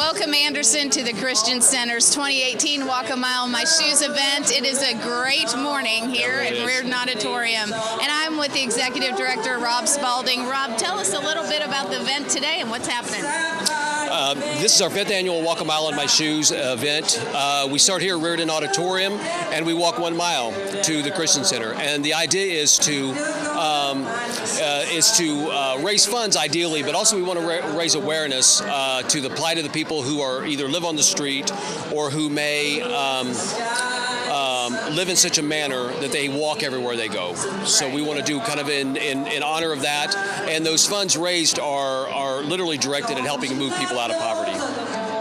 Welcome, Anderson, to the Christian Center's 2018 Walk a Mile in My Shoes event. It is a great morning here at Reardon Auditorium, and I'm with the Executive Director, Rob Spalding. Rob, tell us a little bit about the event today and what's happening. This is our 5th annual Walk a Mile in My Shoes event. We start here at Reardon Auditorium, and we walk 1 mile to the Christian Center. And the idea is to raise funds, ideally, but also we want to raise awareness to the plight of the people who are either live on the street or who may live in such a manner that they walk everywhere they go. So we want to do kind of in honor of that, and those funds raised are literally directed at helping move people out of poverty.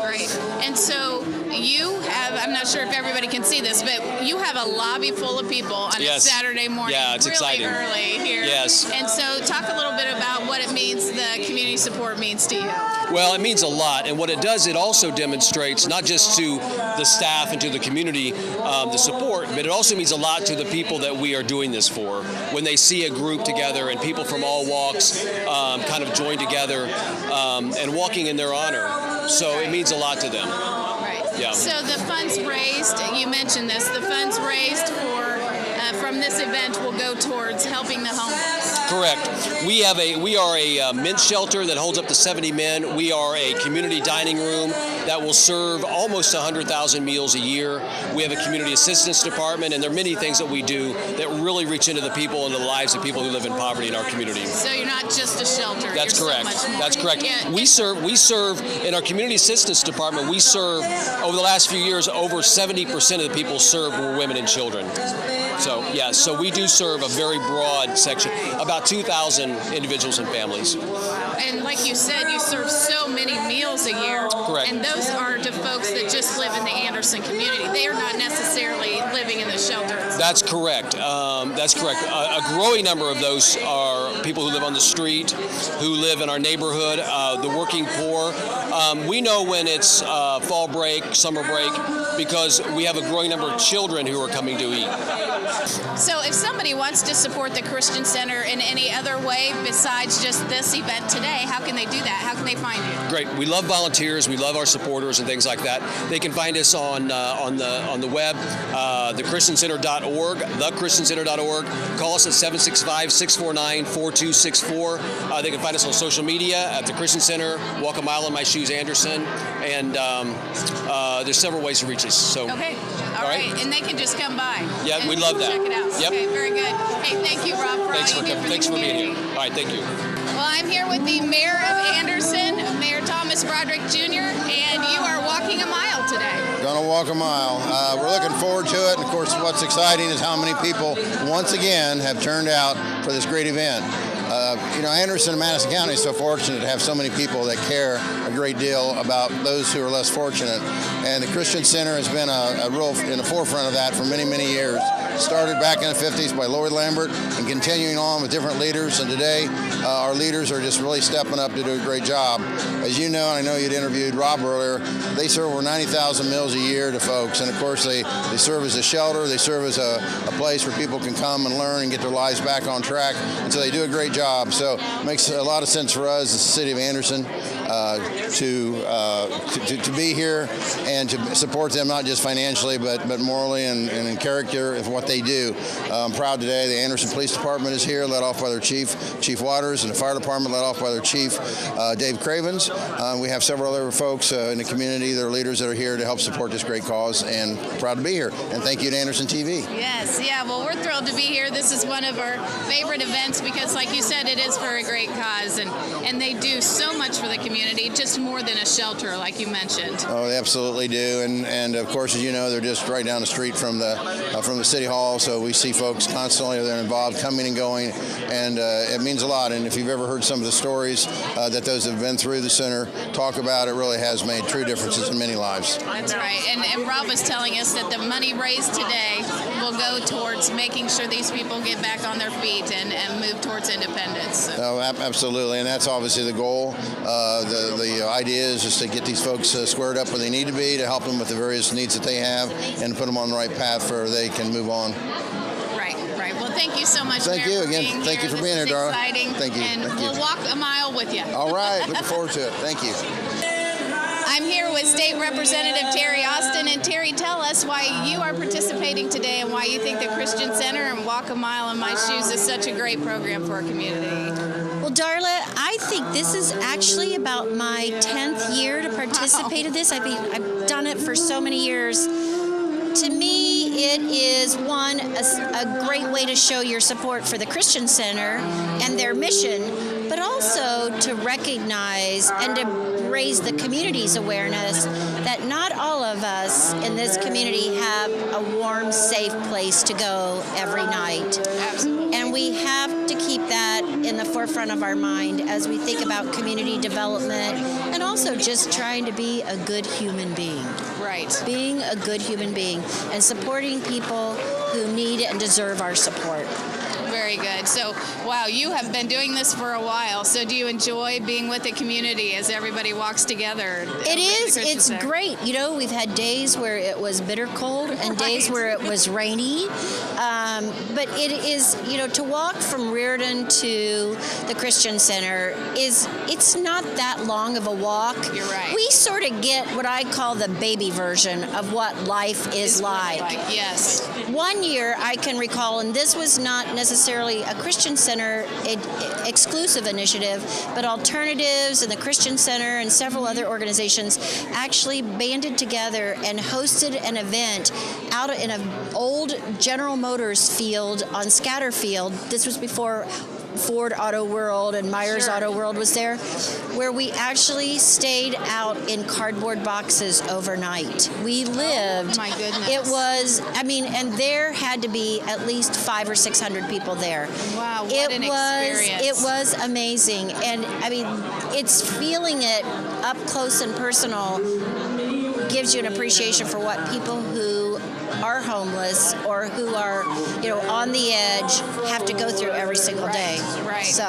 Great. And so you have, I'm not sure if everybody can see this, but you have a lobby full of people on a Saturday morning. Yeah, it's really exciting. Early here. Yes. And so talk a little bit about what it means, the community support means to you. Well, it means a lot, and what it does, it also demonstrates not just to the staff and to the community the support, but it also means a lot to the people that we are doing this for. When they see a group together and people from all walks kind of join together and walking in their honor, so it means a lot to them. Right. Yeah. So the funds raised, you mentioned this, the funds raised from this event will go towards helping the homeless. Correct. We are a men's shelter that holds up to 70 men. We are a community dining room that will serve almost 100,000 meals a year. We have a community assistance department, and there are many things that we do that really reach into the people and the lives of people who live in poverty in our community. So you're not just a shelter. That's correct. So much more. That's correct. Yeah. We serve in our community assistance department. We serve over the last few years, over 70% of the people served were women and children. So, yeah, so we do serve a very broad section, about 2,000 individuals and families. And like you said, you serve so many meals a year. Correct. And those are to folks that just live in the Anderson community. They are not necessarily living in the shelters. That's correct. That's correct. A growing number of those are people who live on the street, who live in our neighborhood, the working poor. We know when it's fall break, summer break, because we have a growing number of children who are coming to eat. So if somebody wants to support the Christian Center in any other way besides just this event today, how can they do that? How can they find you? Great. We love volunteers. We love our supporters and things like that. They can find us on the web, thechristiancenter.org, thechristiancenter.org. Call us at 765-649-4264. They can find us on social media at the Christian Center, Walk a Mile in My Shoes, Anderson, and there's several ways to reach us. So. Okay. All right. And they can just come by. Yeah, we love that. Check it out. Yep. Okay, very good. Hey, thank you, Rob, for all you do for Thanks the for community. being here. All right, thank you. Well, I'm here with the Mayor of Anderson, Mayor Thomas Broderick Jr., and you are walking a mile today. Going to walk a mile. We're looking forward to it. And, of course, what's exciting is how many people, once again, have turned out for this great event. Anderson and Madison County is so fortunate to have so many people that care a great deal about those who are less fortunate. And the Christian Center has been a real in the forefront of that for many, many years. Started back in the 50s by Lloyd Lambert and continuing on with different leaders. And today, our leaders are just really stepping up to do a great job. As you know, and I know you'd interviewed Rob earlier, they serve over 90,000 meals a year to folks. And, of course, they serve as a shelter. They serve as a place where people can come and learn and get their lives back on track. And so they do a great job. So it makes a lot of sense for us, the city of Anderson, to be here and to support them, not just financially, but morally and in character of what they do. I'm proud today the Anderson Police Department is here, led off by their Chief Waters, and the Fire Department led off by their Chief, Dave Cravens. We have several other folks in the community, their leaders that are here to help support this great cause, and proud to be here. And thank you to Anderson TV. Yes, yeah, well, we're thrilled to be here. This is one of our favorite events because, like you said, it is for a great cause, and they do so much for the community, just more than a shelter, like you mentioned. Oh, they absolutely do, and of course, as you know, they're just right down the street from the City Hall, so we see folks constantly, they're involved, coming and going, and it means a lot. And if you've ever heard some of the stories that those have been through the center talk about, it really has made true differences in many lives. That's right, and Rob was telling us that the money raised today will go towards making sure these people get back on their feet and move towards independence. So. Oh, absolutely, and that's obviously the goal. The idea is just to get these folks squared up where they need to be, to help them with the various needs that they have, and put them on the right path where they can move on. Right. Well, thank you so much, Thank Mayor, you again. Thank you for being here, Dara. Exciting. Thank you. And Thank you. we'll walk a mile with you. All right. Looking forward to it. Thank you. I'm here with Representative Terry Austin. And Terry, tell us why you are participating today and why you think the Christian Center and Walk a Mile in My Shoes is such a great program for our community. Well, Darla, I think this is actually about my 10th year to participate in this. I've done it for so many years. To me, it is a great way to show your support for the Christian Center and their mission, but also to recognize and to raise the community's awareness that not all of us in this community have a warm, safe place to go every night. Absolutely. And we have to keep that in the forefront of our mind as we think about community development and also just trying to be a good human being. Right. Being a good human being and supporting people who need and deserve our support. Very good. So, wow, you have been doing this for a while. So do you enjoy being with the community as everybody walks together? It is. It's great. You know, we've had days where it was bitter cold and days where it was rainy. But it is, you know, to walk from Reardon to the Christian Center it's not that long of a walk. You're right. We sort of get what I call the baby version of what life is like. Yes. One year I can recall, and this was not necessarily a Christian Center exclusive initiative, but Alternatives and the Christian Center and several other organizations actually banded together and hosted an event out in an old General Motors field on Scatterfield. This was before Ford Auto World and Myers Auto World was there, where we actually stayed out in cardboard boxes overnight. We lived. Oh, my goodness. It was, and there had to be at least 500 or 600 people there. Wow, what an experience. It was amazing. And, it's feeling it up close and personal gives you an appreciation for what people who are homeless or who are, on the edge have to go through every single day. Right. So,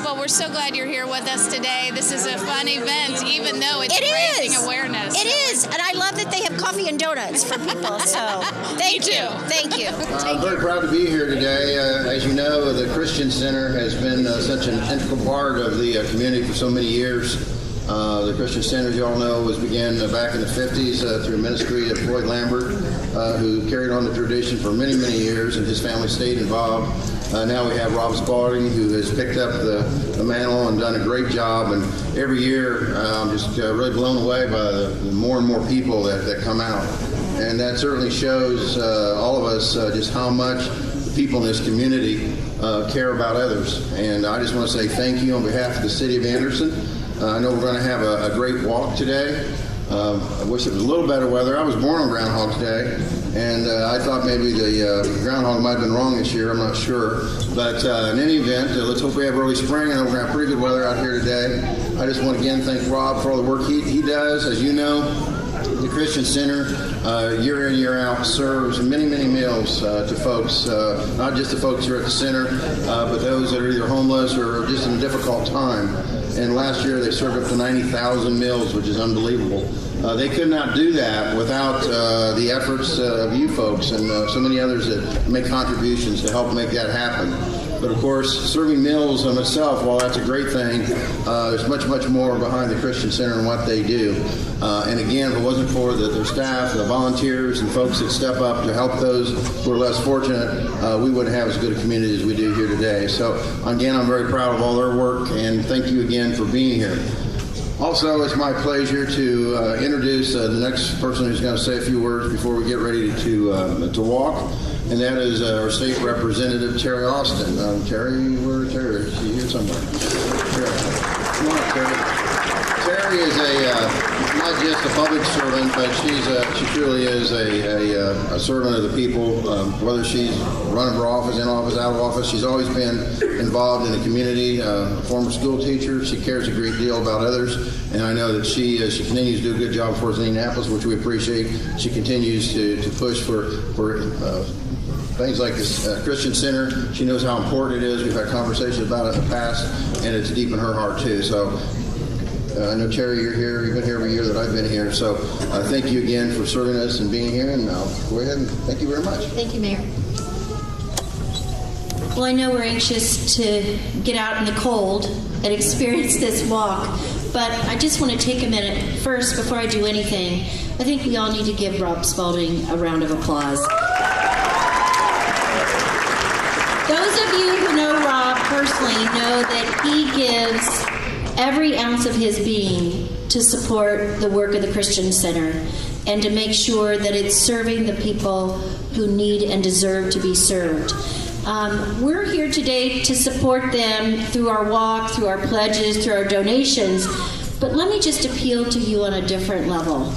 well, we're so glad you're here with us today. This is a fun event, even though it's raising awareness. It is, and I love that they have coffee and donuts for people. So, thank you. Thank you. I'm very proud to be here today. As you know, the Christian Center has been such an integral part of the community for so many years. The Christian Center, as you all know, began back in the 50s through ministry of Floyd Lambert, who carried on the tradition for many, many years, and his family stayed involved. Now we have Rob Spalding, who has picked up the mantle and done a great job. And every year, I'm just really blown away by the more and more people that come out. And that certainly shows all of us just how much the people in this community care about others. And I just want to say thank you on behalf of the city of Anderson. I know we're going to have a great walk today. I wish it was a little better weather. I was born on Groundhog's Day, and I thought maybe the groundhog might have been wrong this year. I'm not sure. But in any event, let's hope we have early spring, and we're going to have pretty good weather out here today. I just want to again thank Rob for all the work he does. As you know, the Christian Center, year in, year out, serves many, many meals to folks, not just the folks here at the center, but those that are either homeless or just in a difficult time. And last year they served up to 90,000 meals, which is unbelievable. They could not do that without the efforts of you folks and so many others that make contributions to help make that happen. But of course, serving meals in itself, while that's a great thing, there's much, much more behind the Christian Center and what they do. And again, if it wasn't for their staff, the volunteers, and folks that step up to help those who are less fortunate, we wouldn't have as good a community as we do here today. So again, I'm very proud of all their work, and thank you again for being here. Also, it's my pleasure to introduce the next person who's going to say a few words before we get ready to walk, and that is our state representative, Terry Austin. Terry, where's Terry? Is she here somewhere? Terry. Come on up, Terry. Terry is not just a public servant, but she truly is a servant of the people. Whether she's running for office, in office, out of office, she's always been involved in the community. A former school teacher, she cares a great deal about others, and I know that she continues to do a good job for us in Indianapolis, which we appreciate. She continues to push for things like this Christian Center. She knows how important it is. We've had conversations about it in the past, and it's deep in her heart too. So I know, Terry, you're here. You've been here every year that I've been here. So thank you again for serving us and being here. And I'll go ahead and thank you very much. Thank you, Mayor. Well, I know we're anxious to get out in the cold and experience this walk, but I just want to take a minute first before I do anything. I think we all need to give Rob Spalding a round of applause. Those of you who know Rob personally know that he gives every ounce of his being to support the work of the Christian Center and to make sure that it's serving the people who need and deserve to be served. We're here today to support them through our walk, through our pledges, through our donations, but let me just appeal to you on a different level.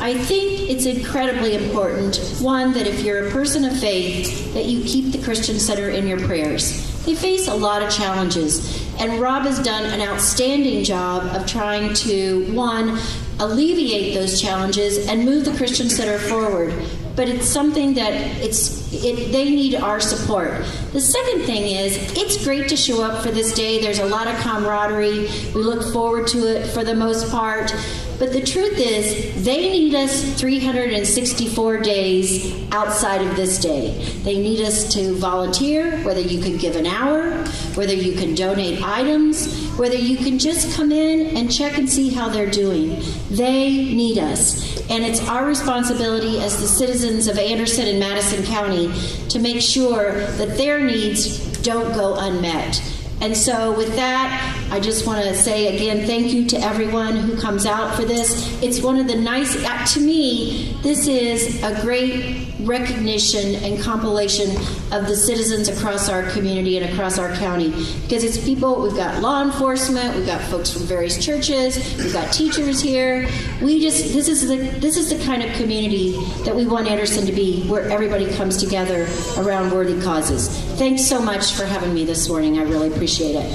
I think it's incredibly important, one, that if you're a person of faith, that you keep the Christian Center in your prayers. They face a lot of challenges, and Rob has done an outstanding job of trying to, one, alleviate those challenges and move the Christian Center forward. But it's something that they need our support. The second thing is, it's great to show up for this day. There's a lot of camaraderie. We look forward to it for the most part. But the truth is, they need us 364 days outside of this day. They need us to volunteer, whether you can give an hour, whether you can donate items, whether you can just come in and check and see how they're doing. They need us. And it's our responsibility as the citizens of Anderson and Madison County to make sure that their needs don't go unmet. And so with that, I just want to say again, thank you to everyone who comes out for this. It's one of the nice, to me, this is a great recognition and compilation of the citizens across our community and across our county. Because it's people, we've got law enforcement, we've got folks from various churches, we've got teachers here. This is the kind of community that we want Anderson to be, where everybody comes together around worthy causes. Thanks so much for having me this morning. I really appreciate it.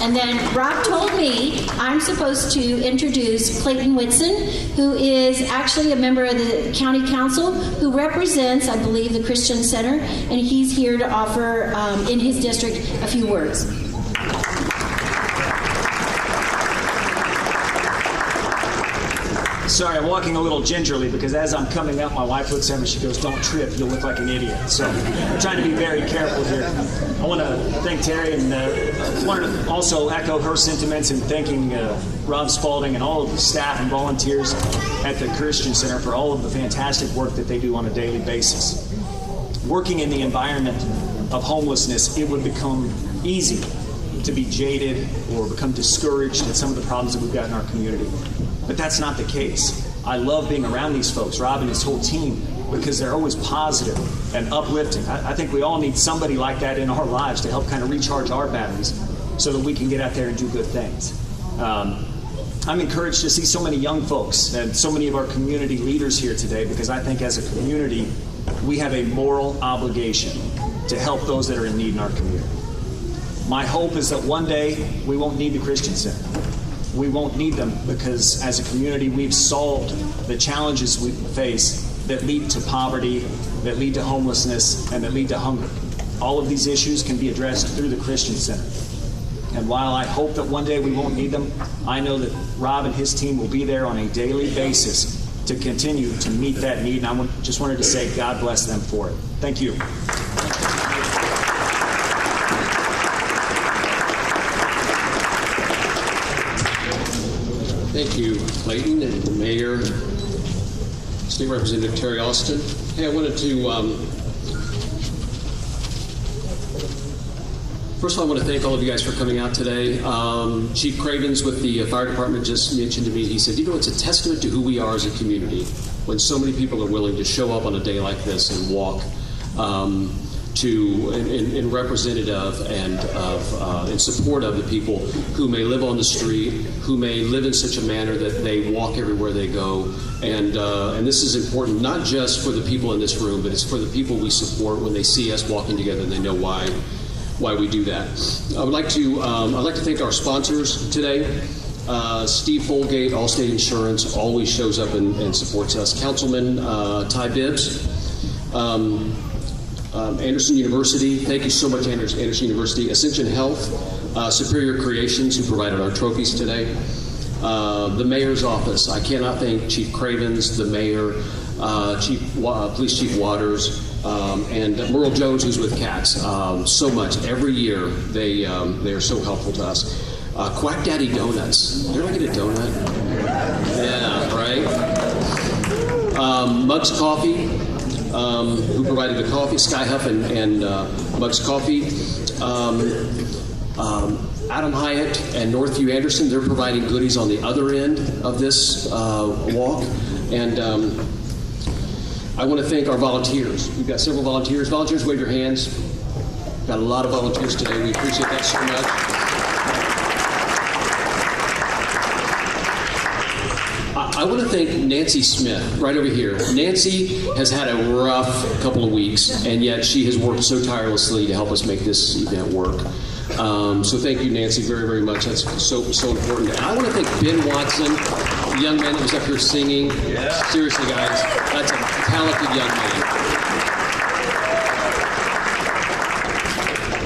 And then Rob told me I'm supposed to introduce Clayton Winston, who is actually a member of the county council, who represents, I believe, the Christian Center, and he's here to offer, in his district, a few words. Sorry, I'm walking a little gingerly because as I'm coming up, my wife looks at me, she goes, "Don't trip, you'll look like an idiot." So I'm trying to be very careful here. I want to thank Terry and want to also echo her sentiments in thanking Rob Spalding and all of the staff and volunteers at the Christian Center for all of the fantastic work that they do on a daily basis. Working in the environment of homelessness, it would become easy to be jaded or become discouraged at some of the problems that we've got in our community. But that's not the case. I love being around these folks, Rob and his whole team, because they're always positive and uplifting. I think we all need somebody like that in our lives to help kind of recharge our batteries so that we can get out there and do good things. I'm encouraged to see so many young folks and so many of our community leaders here today, because I think as a community, we have a moral obligation to help those that are in need in our community. My hope is that one day we won't need the Christian Center. We won't need them because as a community we've solved the challenges we face that lead to poverty, that lead to homelessness, and that lead to hunger. All of these issues can be addressed through the Christian Center. And while I hope that one day we won't need them, I know that Rob and his team will be there on a daily basis to continue to meet that need. And I just wanted to say God bless them for it. Thank you. Thank you, Clayton and the Mayor, State Representative Terry Austin. Hey, I wanted to, first of all, I want to thank all of you guys for coming out today. Chief Cravens with the fire department just mentioned to me, he said, it's a testament to who we are as a community when so many people are willing to show up on a day like this and walk in representative and in support of the people who may live on the street, who may live in such a manner that they walk everywhere they go. And this is important not just for the people in this room, but it's for the people we support when they see us walking together and they know why we do that. I'd like to thank our sponsors today. Steve Folgate, Allstate Insurance, always shows up and supports us. Councilman Ty Bibbs. Anderson University, thank you so much, Anderson University. Ascension Health, Superior Creations, who provided our trophies today. The Mayor's Office, I cannot thank Chief Cravens, the Mayor, Police Chief Waters, and Merle Jones, who's with CATS, so much. Every year, they are so helpful to us. Quack Daddy Donuts. Did I get a donut? Yeah, right. Muggs Coffee, who provided the coffee, Sky Huff and Muggs Coffee. Adam Hyatt and Northview Anderson, they're providing goodies on the other end of this walk. And I want to thank our volunteers. We've got several volunteers. Volunteers, wave your hands. Got a lot of volunteers today. We appreciate that so much. I want to thank Nancy Smith, right over here. Nancy has had a rough couple of weeks, and yet she has worked so tirelessly to help us make this event work. So thank you, Nancy, very, very much. That's so important. And I want to thank Ben Watson, the young man that was up here singing. Yeah. Seriously, guys, that's a talented young man.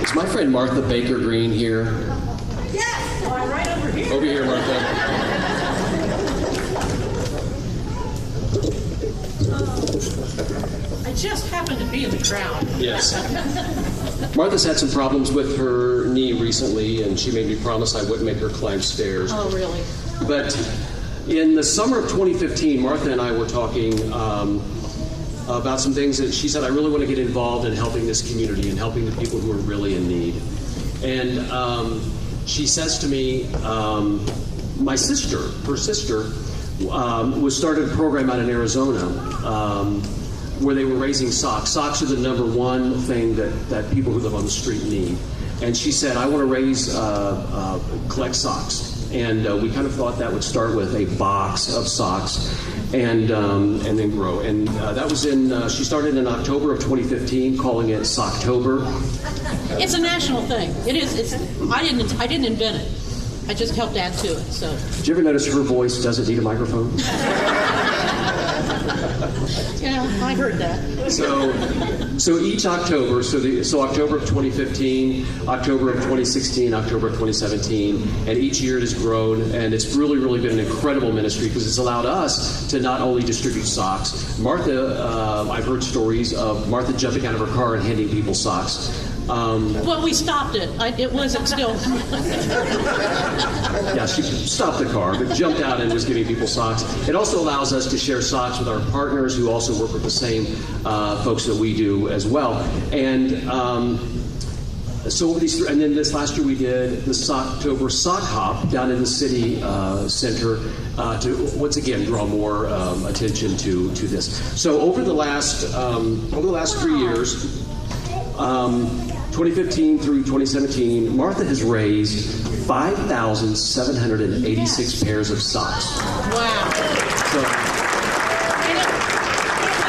Is my friend Martha Baker Green here? Yes, right over here. Over here, Martha. I just happened to be in the crowd. Yes. Martha's had some problems with her knee recently, and she made me promise I wouldn't make her climb stairs. Oh, really? But in the summer of 2015, Martha and I were talking about some things that she said, I really want to get involved in helping this community and helping the people who are really in need. And she says to me, her sister, was started a program out in Arizona where they were raising socks. Socks are the number one thing that people who live on the street need. And she said, I want to collect socks. And we kind of thought that would start with a box of socks and then grow. And that was she started in October of 2015, calling it Socktober. It's a national thing. It is. I didn't invent it. I just helped add to it. So. Did you ever notice her voice doesn't need a microphone? Yeah, I heard that. So each October, so October of 2015, October of 2016, October of 2017, and each year it has grown, and it's really, really been an incredible ministry because it's allowed us to not only distribute socks. Martha, I've heard stories of Martha jumping out of her car and handing people socks. Well, we stopped it. It wasn't still. Yeah, she stopped the car, but jumped out and was giving people socks. It also allows us to share socks with our partners who also work with the same folks that we do as well. And so over these, and then this last year we did the Socktober Sock Hop down in the city center to once again draw more attention to this. So over the last 3 years. 2015 through 2017, Martha has raised 5,786 pairs of socks. Wow. So, And it was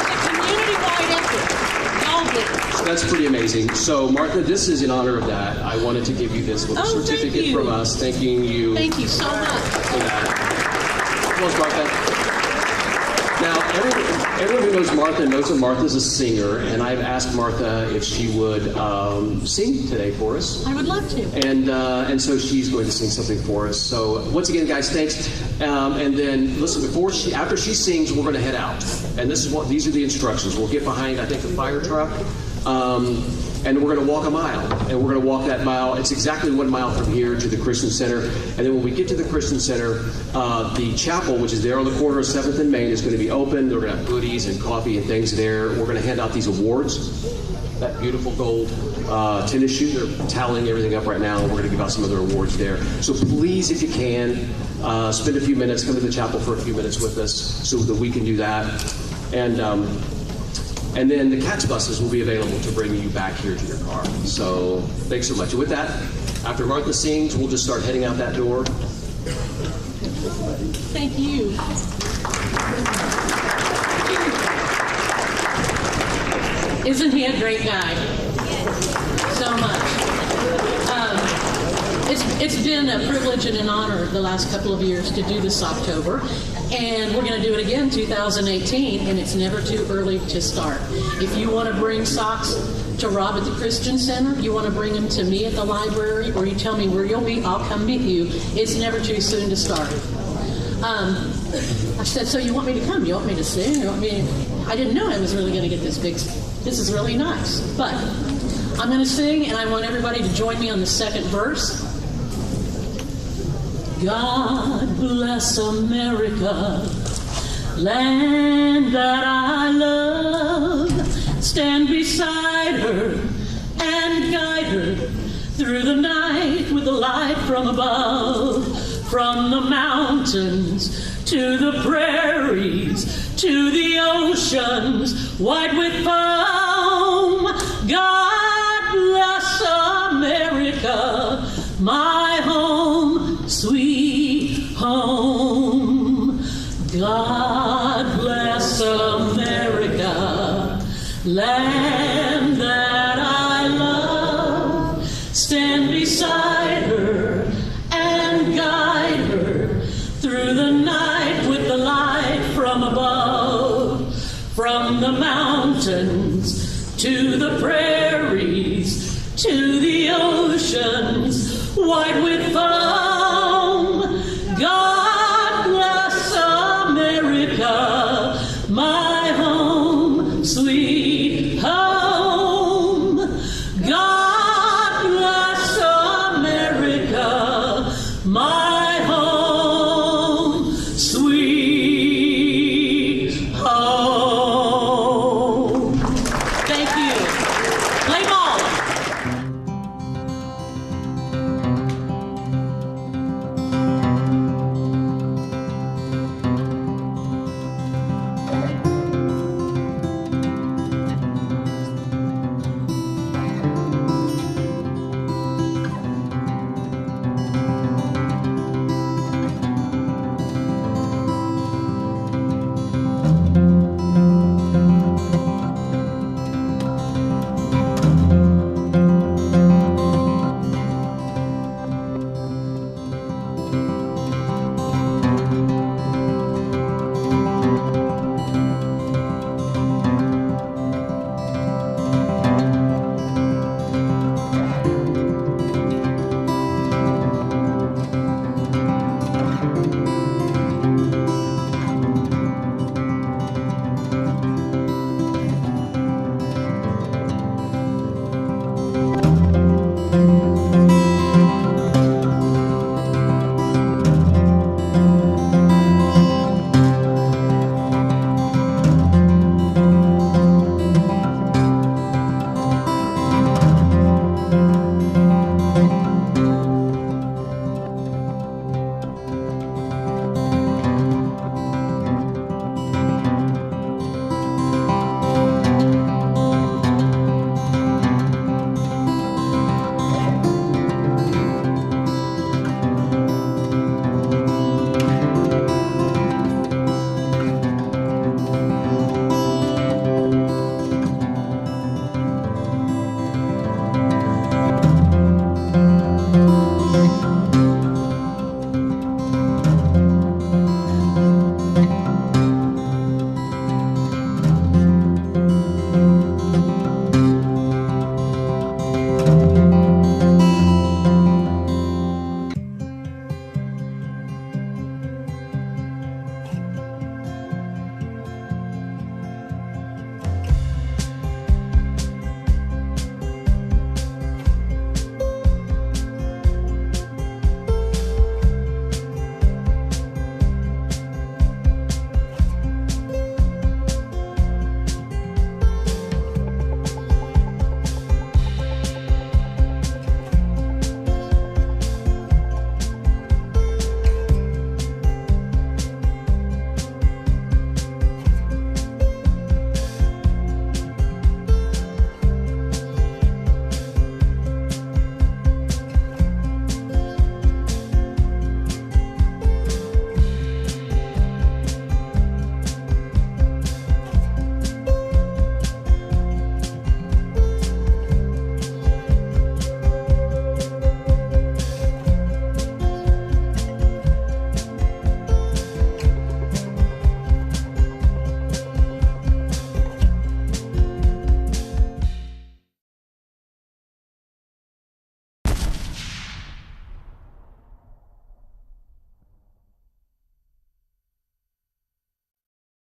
a community-wide effort. Y'all did it. that's pretty amazing. So, Martha, this is in honor of that. I wanted to give you this little certificate from us, thanking you. Thank you so much. For that. Well, Martha. Now, everyone who knows Martha knows that Martha's a singer, and I've asked Martha if she would sing today for us. I would love to. And so she's going to sing something for us. So once again, guys, thanks. And then listen, after she sings, we're going to head out. And these are the instructions. We'll get behind, I think, the fire truck. And we're going to walk a mile, and we're going to walk that mile. It's exactly 1 mile from here to the Christian Center. And then when we get to the Christian Center, the chapel, which is there on the corner of 7th and Main, is going to be open. We're going to have goodies and coffee and things there. We're going to hand out these awards. That beautiful gold tennis shoe. They're tallying everything up right now, and we're going to give out some other awards there. So please, if you can, spend a few minutes, come to the chapel for a few minutes with us so that we can do that. And then the CATS buses will be available to bring you back here to your car. So thanks so much. And with that, after Martha sings, we'll just start heading out that door. Thank you. Isn't he a great guy? So much. It's been a privilege and an honor the last couple of years to do this October. And we're going to do it again 2018, and it's never too early to start. If you want to bring socks to Rob at the Christian Center, you want to bring them to me at the library, or you tell me where you'll be, I'll come meet you. It's never too soon to start. I said, so you want me to come? You want me to sing? You want me to... I didn't know I was really going to get this big. This is really nice. But I'm going to sing, and I want everybody to join me on the second verse. God bless America, land that I love. Stand beside her and guide her through the night with the light from above. From the mountains to the prairies to the oceans white with foam. God bless America, my home, sweet home. God bless America, land that I love. Stand beside her and guide her through the night with the light from above. From the mountains to the prairies to the oceans white with foam. God bless America, my home, sweet